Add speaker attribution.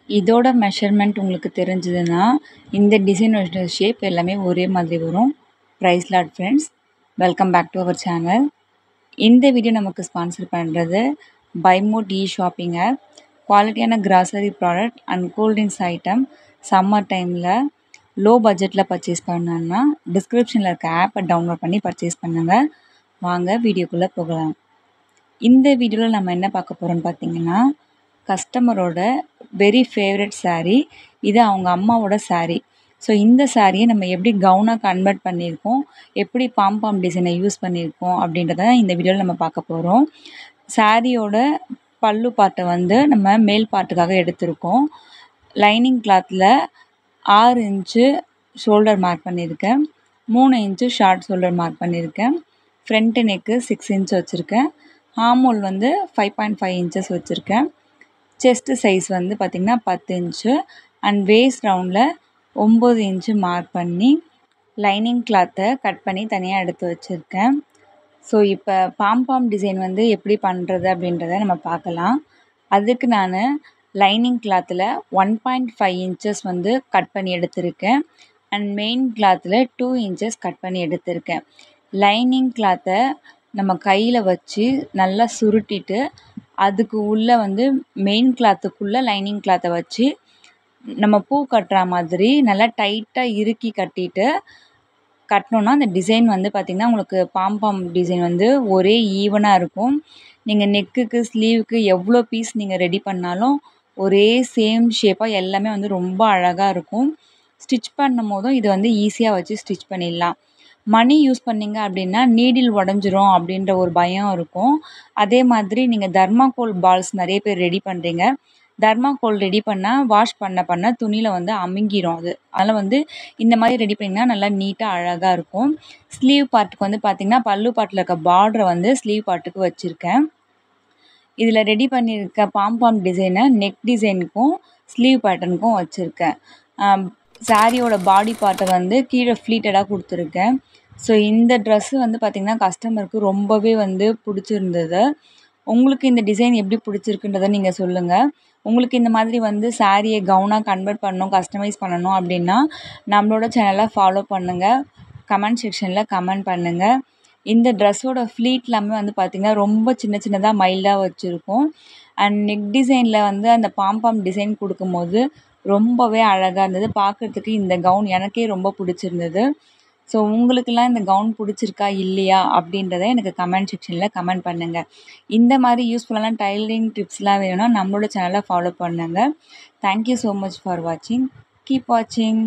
Speaker 1: இதோட மெஷர்மெண்ட் உங்களுக்கு தெரிஞ்சதுன்னா, இந்த டிசைனோட ஷேப் எல்லாமே ஒரே மாதிரி வரும். பிரைஸ் லாட் friends, welcome back to our channel. இந்த வீடியோ நமக்கு ஸ்பான்சர் பண்ணுறது பைமோட் ஷாப்பிங் ஆப். குவாலிட்டியான grocery product and cool drinks item summer டைமில் லோ பட்ஜெட்டில் பர்ச்சேஸ் பண்ணணுன்னா டிஸ்கிரிப்ஷனில் இருக்க ஆப்பை டவுன்லோட் பண்ணி பர்ச்சேஸ் பண்ணுங்கள். வாங்க வீடியோக்குள்ளே போகலாம். இந்த வீடியோவில் நம்ம என்ன பார்க்க போகிறோம்னு பார்த்தீங்கன்னா, கஸ்டமரோட வெரி ஃபேவரட் saree. இது அவங்க அம்மாவோட saree. ஸோ இந்த சாரியை நம்ம எப்படி கவுனாக கன்வெர்ட் பண்ணியிருக்கோம், எப்படி பாம்பாம் டிசைனை யூஸ் பண்ணியிருக்கோம் அப்படின்றத இந்த வீடியோவில் நம்ம பார்க்க போகிறோம். சாரியோட பல்லு பார்ட்டை வந்து நம்ம மேல் பார்ட்டுக்காக எடுத்திருக்கோம். லைனிங் கிளாத்தில் 6 இன்ச்சு ஷோல்டர் மார்க் பண்ணியிருக்கேன், 3 இன்ச்சு ஷார்ட் ஷோல்டர் மார்க் பண்ணியிருக்கேன், ஃப்ரண்ட் நெக்கு 6 இன்ச் வச்சுருக்கேன், ஆர்மோல் வந்து 5.5 இன்ச்சஸ் வச்சுருக்கேன், செஸ்ட்டு சைஸ் வந்து பார்த்திங்கன்னா 10 இன்ச்சு அண்ட் வேஸ்ட் ரவுண்டில் 9 இன்ச்சு மார்க் பண்ணி லைனிங் கிளாத்தை கட் பண்ணி தனியாக எடுத்து வச்சுருக்கேன். ஸோ இப்போ பாம்பாம் டிசைன் வந்து எப்படி பண்ணுறது அப்படின்றத நம்ம பார்க்கலாம். அதுக்கு நான் லைனிங் கிளாத்தில் 1.5 இன்ச்சஸ் வந்து கட் பண்ணி எடுத்திருக்கேன் அண்ட் மெயின் கிளாத்தில் 2 இன்ச்சஸ் கட் பண்ணி எடுத்திருக்கேன். லைனிங் கிளாத்தை நம்ம கையில் வச்சு நல்லா சுருட்டிட்டு அதுக்கு உள்ளே வந்து மெயின் கிளாத்துக்குள்ளே லைனிங் கிளாத்தை வச்சு நம்ம பூ கட்டுற மாதிரி நல்லா டைட்டாக இறுக்கி கட்டினோன்னா அந்த டிசைன் வந்து பார்த்திங்கன்னா உங்களுக்கு பாம்பாம் டிசைன் வந்து ஒரே ஈவனாக இருக்கும். நீங்கள் நெக்குக்கு ஸ்லீவுக்கு எவ்வளோ பீஸ் நீங்கள் ரெடி பண்ணாலும் ஒரே சேம் ஷேப்பாக எல்லாமே வந்து ரொம்ப அழகாக இருக்கும். ஸ்டிச் பண்ணும் போதும் இது வந்து ஈஸியாக வச்சு ஸ்டிச் பண்ணிடலாம். மணி யூஸ் பண்ணிங்க அப்படின்னா நீடில் உடஞ்சிரும் அப்படின்ற ஒரு பயம் இருக்கும். அதே மாதிரி நீங்கள் தர்மாக்கோல் பால்ஸ் நிறைய பேர் ரெடி பண்ணுறீங்க. தர்மாக்கோல் ரெடி பண்ணால் வாஷ் பண்ண துணியில் வந்து அமுங்கிரும். அதனால் வந்து இந்த மாதிரி ரெடி பண்ணிங்கன்னா நல்லா நீட்டாக அழகாக இருக்கும். ஸ்லீவ் பார்ட்டுக்கு வந்து பார்த்திங்கன்னா பல்லு பார்ட்டில் இருக்க பார்டரை வந்து ஸ்லீவ் பார்ட்டுக்கு வச்சுருக்கேன். இதில் ரெடி பண்ணியிருக்க பாம்பாம் டிசைனை நெக் டிசைனுக்கும் ஸ்லீவ் பேட்டர்னுக்கும் வச்சுருக்கேன். சாரியோட பாடி பார்ட்டை வந்து கீழே ஃப்ளீட்டடாக கொடுத்துருக்கேன். ஸோ இந்த ட்ரெஸ்ஸு வந்து பார்த்திங்கன்னா கஸ்டமருக்கு ரொம்பவே வந்து பிடிச்சிருந்தது. உங்களுக்கு இந்த டிசைன் எப்படி பிடிச்சிருக்குன்றதை நீங்கள் சொல்லுங்கள். உங்களுக்கு இந்த மாதிரி வந்து சாரியை கவுனாக கன்வெர்ட் பண்ணணும், கஸ்டமைஸ் பண்ணணும் அப்படின்னா நம்மளோட சேனலை ஃபாலோ பண்ணுங்கள், கமெண்ட் செக்ஷனில் கமெண்ட் பண்ணுங்கள். இந்த ட்ரெஸ்ஸோட ஃப்ளீட் எல்லாமே வந்து பார்த்திங்கன்னா ரொம்ப சின்னதாக மைல்டாக வச்சுருக்கோம். அண்ட் நெக் டிசைனில் வந்து அந்த பாம்பாம் டிசைன் கொடுக்கும்போது ரொம்பவே அழகாக இருந்தது. பார்க்குறதுக்கு இந்த கவுன் எனக்கே ரொம்ப பிடிச்சிருந்தது. ஸோ உங்களுக்கெல்லாம் இந்த கவுன் பிடிச்சிருக்கா இல்லையா அப்படின்றத எனக்கு கமெண்ட் செக்ஷனில் கமெண்ட் பண்ணுங்கள். இந்த மாதிரி யூஸ்ஃபுல்லான டைலரிங் டிப்ஸ்லாம் வேணும்னா நம்மளோட சேனலை ஃபாலோ பண்ணுங்கள். தேங்க்யூ ஸோ மச் ஃபார் வாட்சிங். கீப் வாட்சிங்.